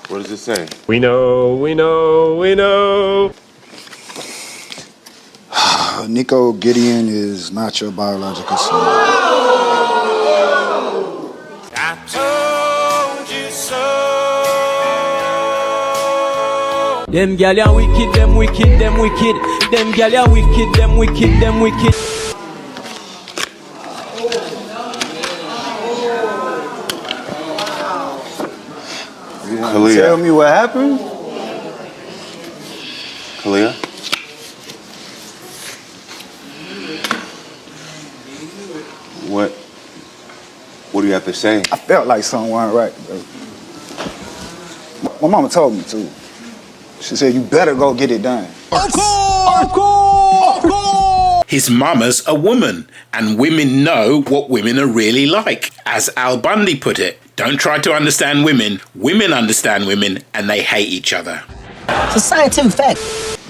What does it say? We know, we know, we know. Nico Gideon is not your biological son. I told you so. Them gal are wicked, them wicked, them wicked. Them gal are wicked, them wicked, them wicked. Kalia. Tell me what happened? Kalia? What do you have to say? I felt like something wasn't right, bro. My mama told me to. She said, you better go get it done. His mama's a woman, and women know what women are really like. As Al Bundy put it, don't try to understand women. Women understand women, and they hate each other. It's a scientific fact.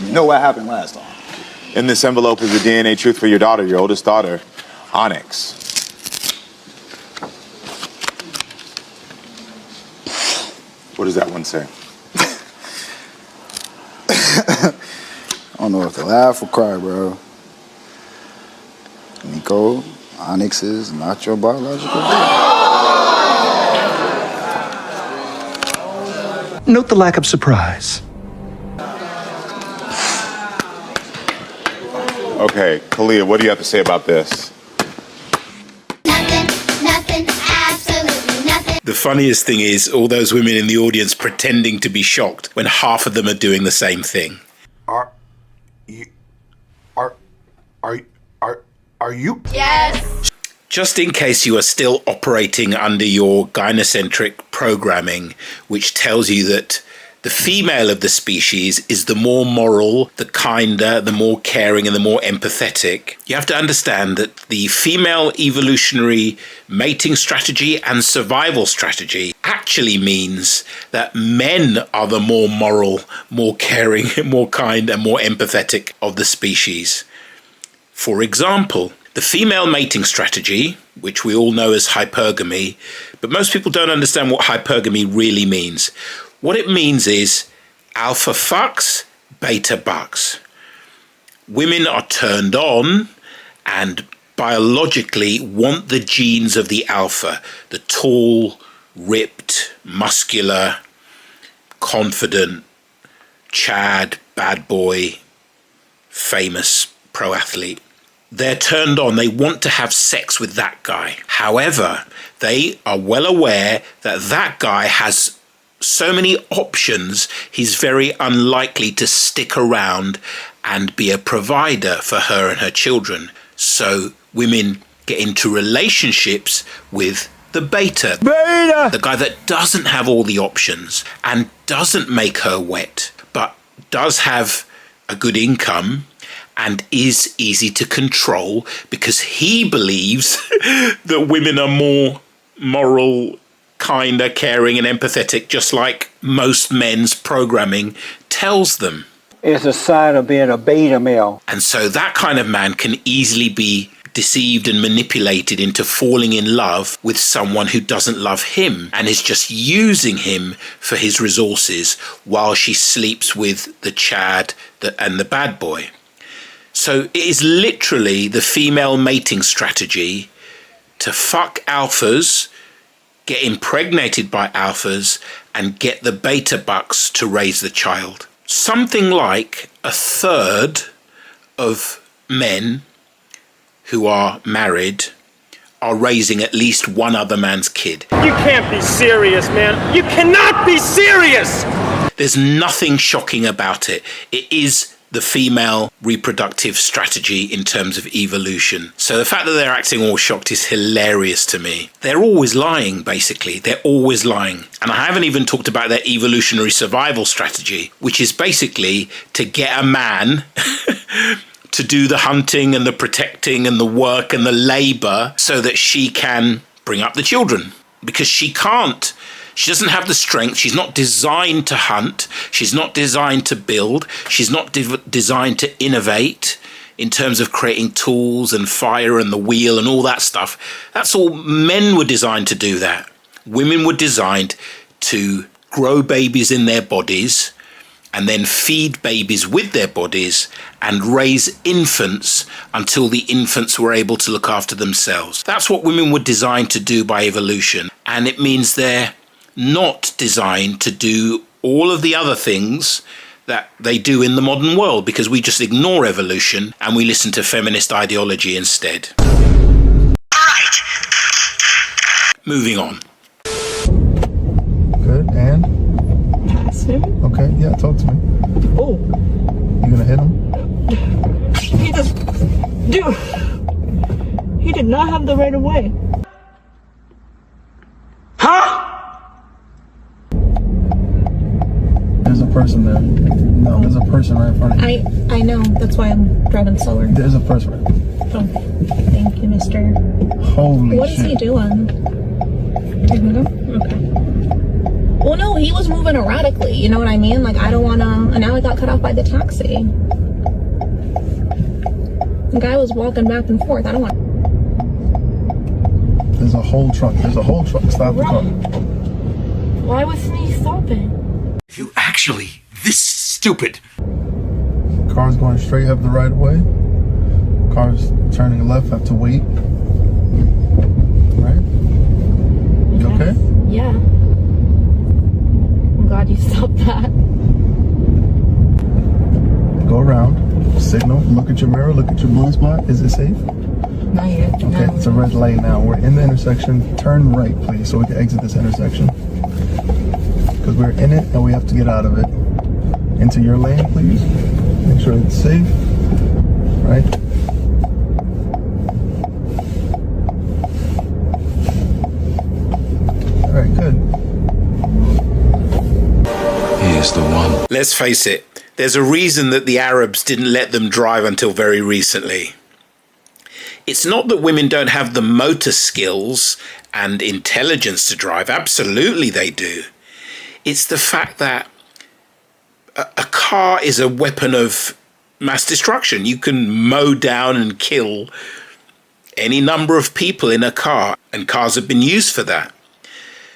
You know what happened last time? In this envelope is the DNA truth for your daughter, your oldest daughter, Onyx. What does that one say? I don't know if to laugh or cry, bro. Nico, Onyx is not your biological son. Note the lack of surprise. Okay, Kalia, what do you have to say about this? Nothing, absolutely nothing. The funniest thing is all those women in the audience pretending to be shocked when half of them are doing the same thing. Are you? Yes. Just in case you are still operating under your gynocentric programming, which tells you that the female of the species is the more moral, the kinder, the more caring, and the more empathetic, you have to understand that the female evolutionary mating strategy and survival strategy actually means that men are the more moral, more caring, more kind, and more empathetic of the species. For example, the female mating strategy, which we all know as hypergamy, but most people don't understand what hypergamy really means. What it means is alpha fucks, beta bucks. Women are turned on and biologically want the genes of the alpha, the tall, ripped, muscular, confident, Chad, bad boy, famous pro athlete. They're turned on, they want to have sex with that guy. However, they are well aware that that guy has so many options, he's very unlikely to stick around and be a provider for her and her children. So women get into relationships with the beta, the guy that doesn't have all the options and doesn't make her wet, but does have a good income and is easy to control because he believes that women are more moral, kinder, caring, and empathetic, just like most men's programming tells them. It's a sign of being a beta male. And so that kind of man can easily be deceived and manipulated into falling in love with someone who doesn't love him and is just using him for his resources while she sleeps with the Chad and the bad boy. So it is literally the female mating strategy to fuck alphas, get impregnated by alphas, and get the beta bucks to raise the child. Something like a third of men who are married are raising at least one other man's kid. You can't be serious, man. You cannot be serious! There's nothing shocking about it. It is the female reproductive strategy in terms of evolution. So the fact that they're acting all shocked is hilarious to me. They're always lying, basically. They're always lying. And I haven't even talked about their evolutionary survival strategy, which is basically to get a man to do the hunting and the protecting and the work and the labor so that she can bring up the children. Because she can't. She doesn't have the strength. She's not designed to hunt. She's not designed to build. She's not designed to innovate in terms of creating tools and fire and the wheel and all that stuff. That's all. Men were designed to do that. Women were designed to grow babies in their bodies and then feed babies with their bodies and raise infants until the infants were able to look after themselves. That's what women were designed to do by evolution. And it means they're not designed to do all of the other things that they do in the modern world, because we just ignore evolution and we listen to feminist ideology instead. Moving on. Good, and? Pass him. Okay, yeah, talk to me. Oh. You gonna hit him? He just... Dude. He did not have the right of way. There's a person there. No, there's a person right in front of you. I know. That's why I'm driving slower. There's a person right. Oh, thank you, mister. Holy What shit. is he doing? Okay. Well, no, he was moving erratically. You know what I mean? Like, I don't want to... And now I got cut off by the taxi. The guy was walking back and forth. I don't want... There's a whole truck. There's a whole truck. Stop the truck. Why wasn't he stopping? You actually this stupid. Cars going straight have the right of way. Cars turning left have to wait. Right? You okay? Yeah. I'm glad you stopped that. Go around. Signal. Look at your mirror. Look at your blind spot. Is it safe? Not yet. Okay, it's a red light now. We're in the intersection. Turn right, please, so we can exit this intersection. Because we're in it and we have to get out of it. Into your lane, please. Make sure it's safe. Right? All right, good. He is the one. Let's face it, there's a reason that the Arabs didn't let them drive until very recently. It's not that women don't have the motor skills and intelligence to drive. Absolutely they do. It's the fact that a car is a weapon of mass destruction. You can mow down and kill any number of people in a car, and cars have been used for that.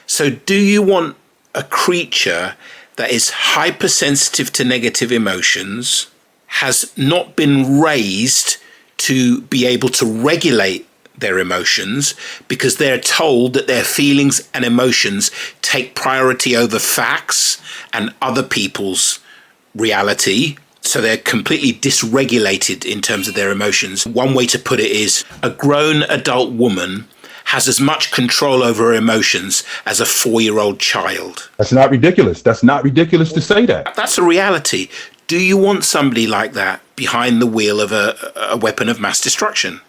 So do you want a creature that is hypersensitive to negative emotions, has not been raised to be able to regulate their emotions because they're told that their feelings and emotions take priority over facts and other people's reality? So they're completely dysregulated in terms of their emotions. One way to put it is a grown adult woman has as much control over her emotions as a 4-year-old child. That's not ridiculous. That's not ridiculous to say that. That's a reality. Do you want somebody like that behind the wheel of a weapon of mass destruction?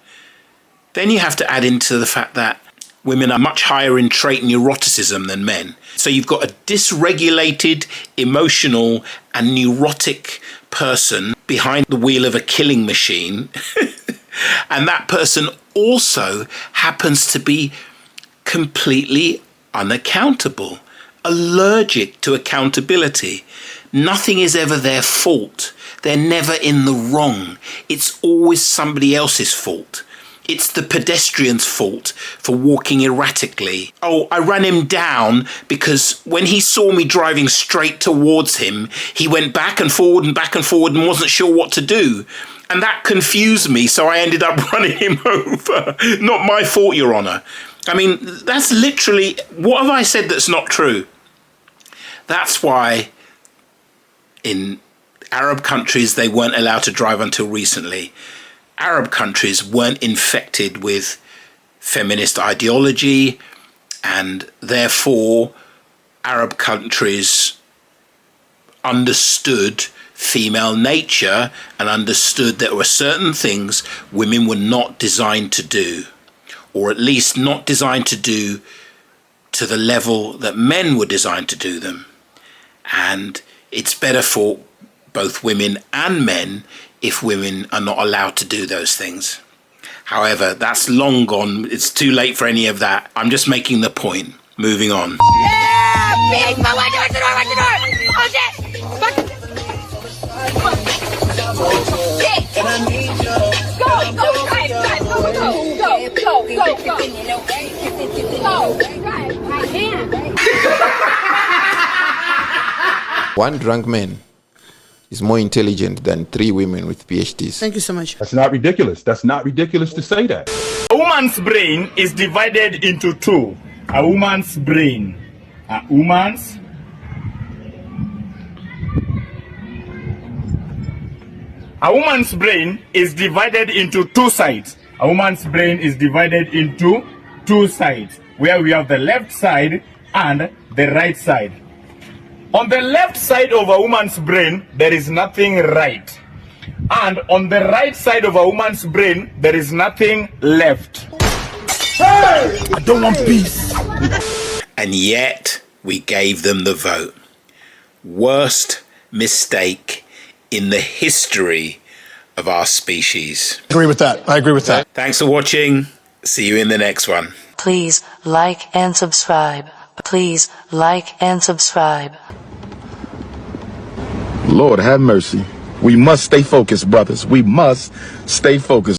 Then you have to add into the fact that women are much higher in trait neuroticism than men. So you've got a dysregulated, emotional and neurotic person behind the wheel of a killing machine. And that person also happens to be completely unaccountable, allergic to accountability. Nothing is ever their fault. They're never in the wrong. It's always somebody else's fault. It's the pedestrian's fault for walking erratically. Oh, I ran him down because when he saw me driving straight towards him, he went back and forward and wasn't sure what to do. And that confused me, so I ended up running him over. Not my fault, Your Honour. I mean, that's literally... What have I said that's not true? That's why in Arab countries they weren't allowed to drive until recently. Arab countries weren't infected with feminist ideology, and therefore Arab countries understood female nature and understood there were certain things women were not designed to do, or at least not designed to do to the level that men were designed to do them. And it's better for both women and men if women are not allowed to do those things. However, that's long gone. It's too late for any of that. I'm just making the point. Moving on. Yeah! Big Mama, watch the door, watch the door! Oh shit! Shit! Go, drive, go, drive, I can't. One drunk man is more intelligent than 3 women with PhDs. Thank you so much. That's not ridiculous. That's not ridiculous to say that. A woman's brain is divided into two. A woman's brain. A woman's brain is divided into two sides. A woman's brain is divided into two sides, where we have the left side and the right side. On the left side of a woman's brain, there is nothing right. And on the right side of a woman's brain, there is nothing left. Hey! I don't want peace. And yet, we gave them the vote. Worst mistake in the history of our species. I agree with that. I agree with that. Thanks for watching. See you in the next one. Please like and subscribe. Please like and subscribe. Lord have mercy. We must stay focused, brothers. We must stay focused.